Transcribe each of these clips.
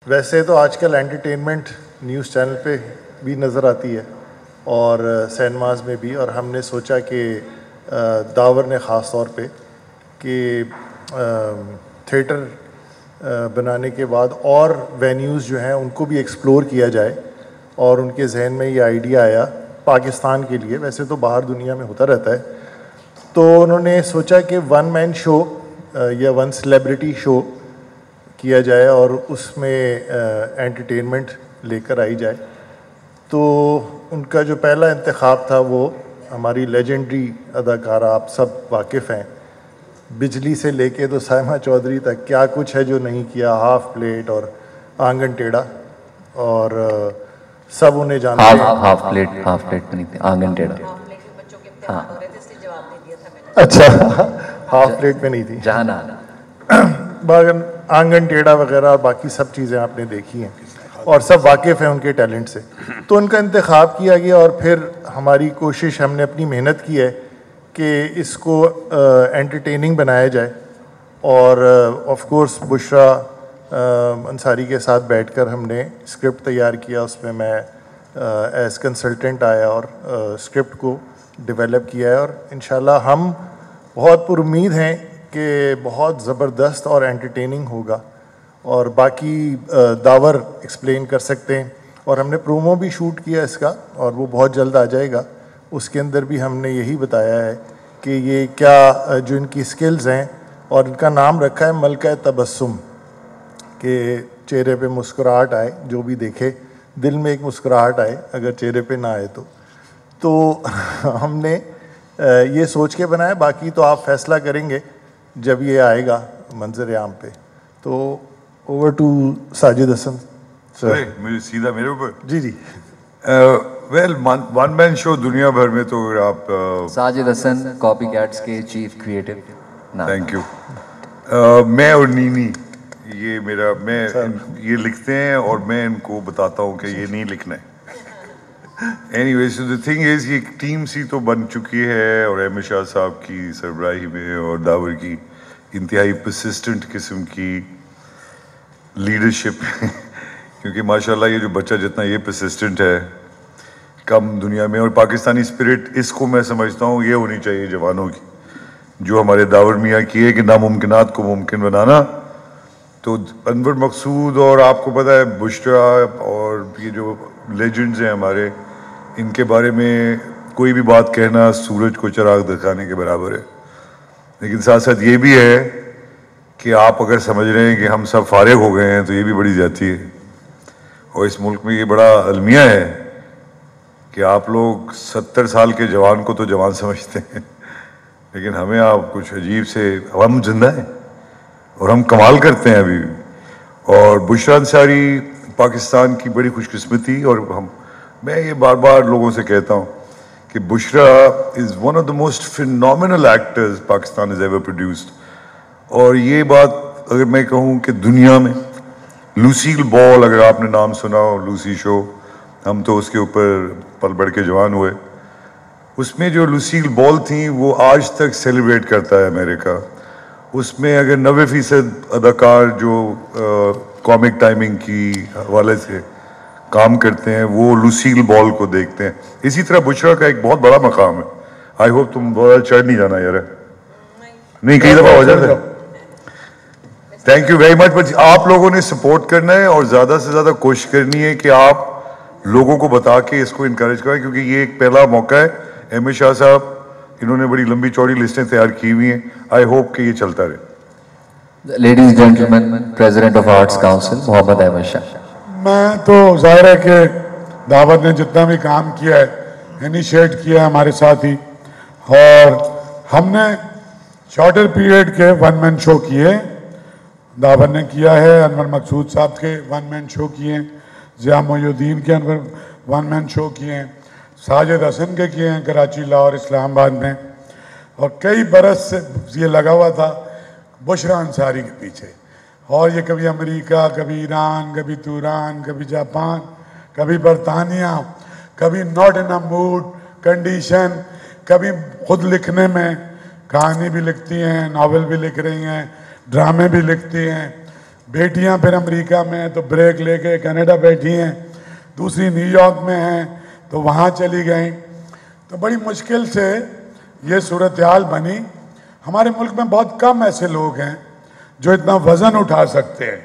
वैसे तो आजकल एंटरटेनमेंट न्यूज़ चैनल पे भी नज़र आती है और सिनेमास में भी, और हमने सोचा कि दावर ने ख़ास तौर पे कि थिएटर बनाने के बाद और वेन्यूज़ जो हैं उनको भी एक्सप्लोर किया जाए, और उनके जहन में ये आइडिया आया पाकिस्तान के लिए, वैसे तो बाहर दुनिया में होता रहता है, तो उन्होंने सोचा कि वन मैन शो या वन सेलिब्रिटी शो किया जाए और उसमें एंटरटेनमेंट लेकर आई जाए। तो उनका जो पहला इंतखाब था वो हमारी लेजेंडरी अदाकारा, आप सब वाकिफ़ हैं, बिजली से लेके तो सायमा चौधरी तक क्या कुछ है जो नहीं किया, हाफ प्लेट और आंगन टेढ़ा, और सब उन्हें जानते हैं। हाफ प्लेट नहीं थी, आंगन टेढ़ा। हाँ अच्छा, हाफ प्लेट में नहीं थी, जहां आंगन टेढ़ा वगैरह और बाकी सब चीज़ें आपने देखी हैं और सब वाकिफ़ हैं उनके टैलेंट से। तो उनका इंतखाब किया गया और फिर हमारी कोशिश, हमने अपनी मेहनत की है कि इसको एंटरटेनिंग बनाया जाए, और ऑफ कोर्स बुशरा अंसारी के साथ बैठकर हमने स्क्रिप्ट तैयार किया, उसमें मैं एज कंसल्टेंट आया और स्क्रिप्ट को डेवलप किया है, और इंशाल्लाह हम बहुत पुरुम्मीद हैं कि बहुत ज़बरदस्त और एंटरटेनिंग होगा। और बाकी दावर एक्सप्लेन कर सकते हैं, और हमने प्रोमो भी शूट किया इसका और वो बहुत जल्द आ जाएगा। उसके अंदर भी हमने यही बताया है कि ये क्या जो इनकी स्किल्स हैं, और इनका नाम रखा है मलका तबस्सुम, कि चेहरे पे मुस्कुराहट आए, जो भी देखे दिल में एक मुस्कुराहट आए, अगर चेहरे पे ना आए तो हमने ये सोच के बनाया। बाकी तो आप फैसला करेंगे जब ये आएगा मंजर आम पे। तो over to Sajid Hasan sir. मेरे सीधा मेरे ऊपर? जी जी। वेल, वन मैन शो दुनिया भर में तो आप साजिद हसन कॉपी कैट्स के चीफ क्रिएटिव। Thank you. मैं और नीनी मैं ये लिखते हैं और मैं इनको बताता हूँ कि ये नहीं लिखना है। Anyway, so the thing is, ये टीम सी तो बन चुकी है, और अहमद शाह साहब की सरबराही में और दावर की इंतहाई परसिस्टेंट किस्म की लीडरशिप क्योंकि माशाल्लाह ये जो बच्चा जितना ये परसिस्टेंट है कम दुनिया में, और पाकिस्तानी स्पिरिट, इसको मैं समझता हूँ ये होनी चाहिए जवानों की, जो हमारे दावर मियाँ की है कि नामुमकिनात को मुमकिन बनाना। तो अनवर मकसूद और आपको पता है बुशरा और ये जो लेजेंड्स हैं हमारे, इनके बारे में कोई भी बात कहना सूरज को चिराग दिखाने के बराबर है। लेकिन साथ साथ ये भी है कि आप अगर समझ रहे हैं कि हम सब फारिग हो गए हैं तो ये भी बड़ी ज़्यादती है, और इस मुल्क में ये बड़ा अलमिया है कि आप लोग 70 साल के जवान को तो जवान समझते हैं, लेकिन हमें आप कुछ अजीब से, हम जिंदा हैं और हम कमाल करते हैं अभी भी। और बुशरा अंसारी पाकिस्तान की बड़ी खुशकिस्मती, और मैं ये बार बार लोगों से कहता हूँ कि Bushra is one of the most phenomenal actors Pakistan is ever produced. और ये बात अगर मैं कहूँ कि दुनिया में, लूसील बॉल, अगर आपने नाम सुना हो, लूसी शो, हम तो उसके ऊपर पल बढ़ के जवान हुए। उसमें जो लूसील बॉल थी वो आज तक सेलिब्रेट करता है अमेरिका। उसमें अगर 90% अदाकार जो कॉमिक टाइमिंग की हवाले से काम करते हैं वो लूसील बॉल को देखते हैं। इसी तरह बुशरा का एक बहुत बड़ा मकाम है। आई होप तुम बहुत चढ़ नहीं जाना यार, नहीं कई दफ़ा हो जाता है। Thank you very much. But आप लोगों ने सपोर्ट करना है और ज़्यादा से ज़्यादा कोशिश करनी है कि आप लोगों को बता के इसको इनकरेज करें, क्योंकि ये एक पहला मौका है। अहमद शाह साहब, इन्होंने बड़ी लंबी चौड़ी लिस्टें तैयार की हुई हैं। आई होप कि ये चलता रहे। Ladies gentleman, president of arts council Mohammad Ahmad Shah. मैं तो जाहिर है कि दावत ने जितना भी काम किया है, इनिशिएट किया है हमारे साथ ही, और हमने शॉर्टर पीरियड के वन मैन शो किए। दावत ने किया है, अनवर मकसूद साहब के वन मैन शो किए, ज़िया मोयुद्दीन के अनवर वन मैन शो किए, साजिद हसन के किए हैं कराची, लाहौर, इस्लामाबाद में, और कई बरस से ये लगा हुआ था बुशरा अंसारी के पीछे। और ये कभी अमेरिका, कभी ईरान, कभी तुरान, कभी जापान, कभी बरतानिया, कभी not in a mood condition, कभी खुद लिखने में, कहानी भी लिखती हैं, नावल भी लिख रही हैं, ड्रामे भी लिखती हैं, बेटियां फिर अमेरिका में हैं तो ब्रेक लेके कनाडा बैठी हैं, दूसरी न्यूयॉर्क में हैं तो वहाँ चली गई। तो बड़ी मुश्किल से ये सूरत हाल बनी। हमारे मुल्क में बहुत कम ऐसे लोग हैं जो इतना वज़न उठा सकते हैं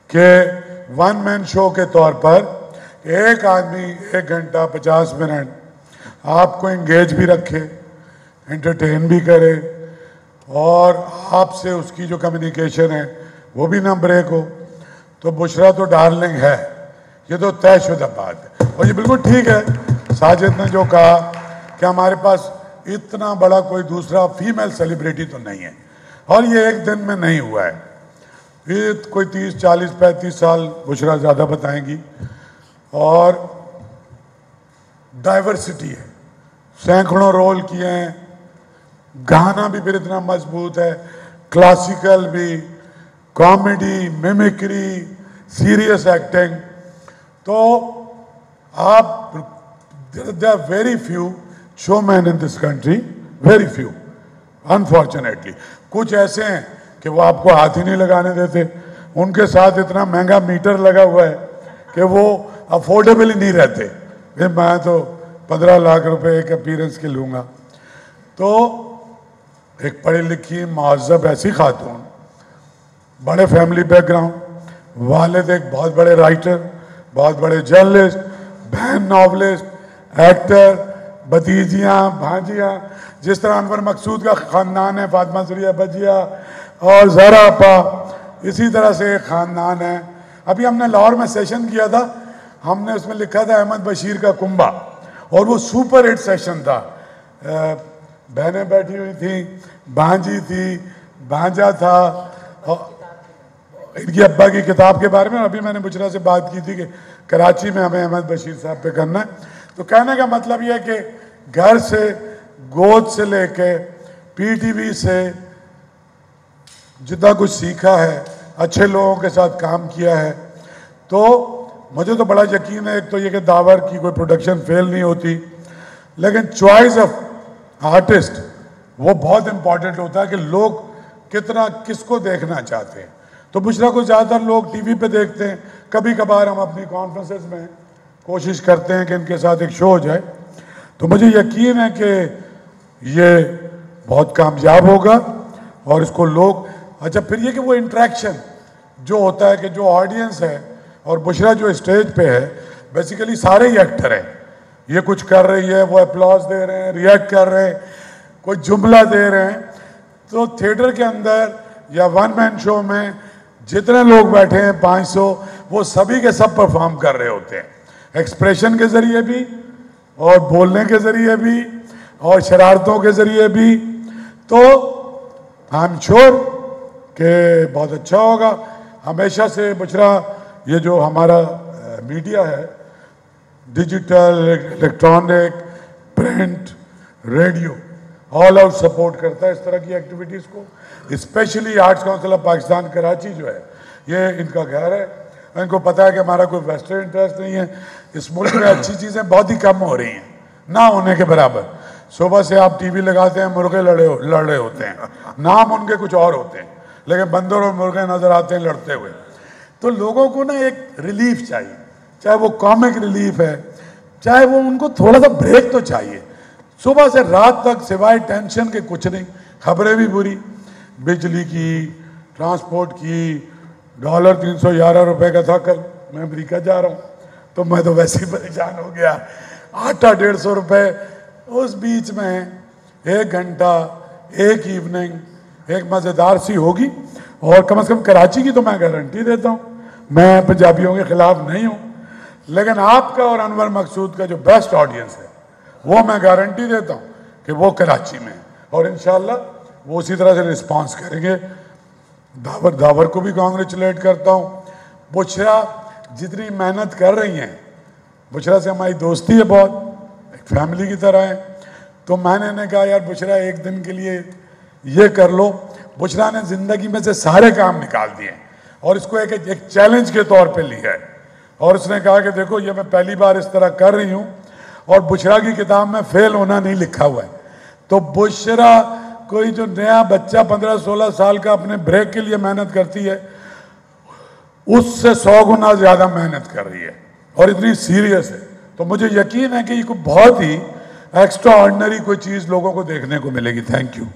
कि वन मैन शो के तौर पर एक आदमी 1 घंटा 50 मिनट आपको इंगेज भी रखे, एंटरटेन भी करे और आपसे उसकी जो कम्युनिकेशन है वो भी ना ब्रेक हो। तो बुशरा तो डार्लिंग है, ये तो तयशुदा बात है। और ये बिल्कुल ठीक है साजिद ने जो कहा कि हमारे पास इतना बड़ा कोई दूसरा फीमेल सेलिब्रिटी तो नहीं है, और ये एक दिन में नहीं हुआ है, ये कोई 30 40 35 साल बुशरा ज़्यादा बताएंगी। और डाइवर्सिटी है, सैकड़ों रोल किए हैं, गाना भी फिर इतना मजबूत है, क्लासिकल भी, कॉमेडी, मिमिक्री, सीरियस एक्टिंग। तो आप there are very few showman in this country, very few unfortunately. कुछ ऐसे हैं कि वो आपको हाथ ही नहीं लगाने देते, उनके साथ इतना महंगा मीटर लगा हुआ है कि वो अफोर्डेबल ही नहीं रहते। मैं तो 15 लाख रुपए एक अपीयरेंस के लूँगा। तो एक पढ़ी लिखी महज़ब ऐसी खातून, बड़े फैमिली बैकग्राउंड, वालिद एक बहुत बड़े राइटर, बहुत बड़े जर्नलिस्ट, बहन नॉवलिस्ट, एक्टर, भतीजियाँ भांजियाँ, जिस तरह अनवर मकसूद का ख़ानदान है, फातिमा ज़रिया भजिया और ज़हरा अपा, इसी तरह से एक ख़ानदान है। अभी हमने लाहौर में सेशन किया था, हमने उसमें लिखा था अहमद बशीर का कुंबा, और वो सुपर हिट सेशन था। बहनें बैठी हुई थी, भांजी थी, भांजा था, इनकी अब्बा की किताब के बारे में। अभी मैंने बुशरा से बात की थी कि कराची में हमें अहमद बशीर साहब पे करना है। तो कहने का मतलब यह है कि घर से, गोद से लेके पीटीवी से जितना कुछ सीखा है, अच्छे लोगों के साथ काम किया है, तो मुझे तो बड़ा यकीन है। एक तो ये कि दावर की कोई प्रोडक्शन फेल नहीं होती, लेकिन चॉइस ऑफ आर्टिस्ट वो बहुत इंपॉर्टेंट होता है कि लोग कितना किसको देखना चाहते हैं। तो बुशरा को ज़्यादातर लोग टीवी पे देखते हैं, कभी कभार हम अपनी कॉन्फ्रेंसेस में कोशिश करते हैं कि इनके साथ एक शो हो जाए। तो मुझे यकीन है कि ये बहुत कामयाब होगा और इसको लोग, अच्छा फिर ये कि वो इंटरेक्शन जो होता है कि जो ऑडियंस है और बुशरा जो स्टेज पे है, बेसिकली सारे ही एक्टर हैं, ये कुछ कर रही है, वो अप्लॉज दे रहे हैं, रिएक्ट कर रहे हैं, कोई जुमला दे रहे हैं। तो थिएटर के अंदर या वन मैन शो में जितने लोग बैठे हैं 500, वो सभी के सब परफॉर्म कर रहे होते हैं, एक्सप्रेशन के ज़रिए भी और बोलने के ज़रिए भी और शरारतों के ज़रिए भी। तो आई एम श्योर कि बहुत अच्छा होगा। हमेशा से बुशरा ये जो हमारा मीडिया है, digital, electronic, print, radio, all out support करता है इस तरह की एक्टिविटीज़ को। Specially arts council of Pakistan Karachi जो है, ये इनका घर है। इनको पता है कि हमारा कोई वेस्टर्न इंटरेस्ट नहीं है। इस मुल्क में अच्छी चीज़ें बहुत ही कम हो रही हैं, ना होने के बराबर। सुबह से आप टीवी लगाते हैं, मुर्गे लड़ रहे होते हैं, नाम उनके कुछ और होते हैं, लेकिन बंदर और मुर्गे नज़र आते हैं लड़ते हुए। तो लोगों को ना एक रिलीफ चाहिए, चाहे वो कॉमिक रिलीफ है, चाहे वो उनको थोड़ा सा ब्रेक तो चाहिए। सुबह से रात तक सिवाय टेंशन के कुछ नहीं, खबरें भी बुरी, बिजली की, ट्रांसपोर्ट की, डॉलर 311 रुपए का था कल, मैं अमेरिका जा रहा हूँ तो मैं तो वैसे ही परेशान हो गया, आटा 150 रुपए। उस बीच में 1 घंटा एक इवनिंग एक मज़ेदार सी होगी। और कम से कम कराची की तो मैं गारंटी देता हूँ, मैं पंजाबियों के खिलाफ नहीं हूँ, लेकिन आपका और अनवर मकसूद का जो बेस्ट ऑडियंस है वो मैं गारंटी देता हूँ कि वो कराची में है, और इंशाल्लाह वो उसी तरह से रिस्पांस करेंगे। दावर को भी कॉन्ग्रेचुलेट करता हूँ। बुशरा जितनी मेहनत कर रही हैं, बुशरा से हमारी दोस्ती है, बहुत एक फैमिली की तरह है। तो मैंने कहा यार बुशरा एक दिन के लिए ये कर लो। बुशरा ने ज़िंदगी में से सारे काम निकाल दिए और इसको एक चैलेंज के तौर पे लिया है, और उसने कहा कि देखो ये मैं पहली बार इस तरह कर रही हूँ और बुशरा की किताब में फेल होना नहीं लिखा हुआ है। तो बुशरा कोई जो नया बच्चा 15-16 साल का अपने ब्रेक के लिए मेहनत करती है, उससे 100 गुना ज्यादा मेहनत कर रही है और इतनी सीरियस है। तो मुझे यकीन है कि ये कोई बहुत ही एक्स्ट्रा ऑर्डिनरी कोई चीज लोगों को देखने को मिलेगी। Thank you.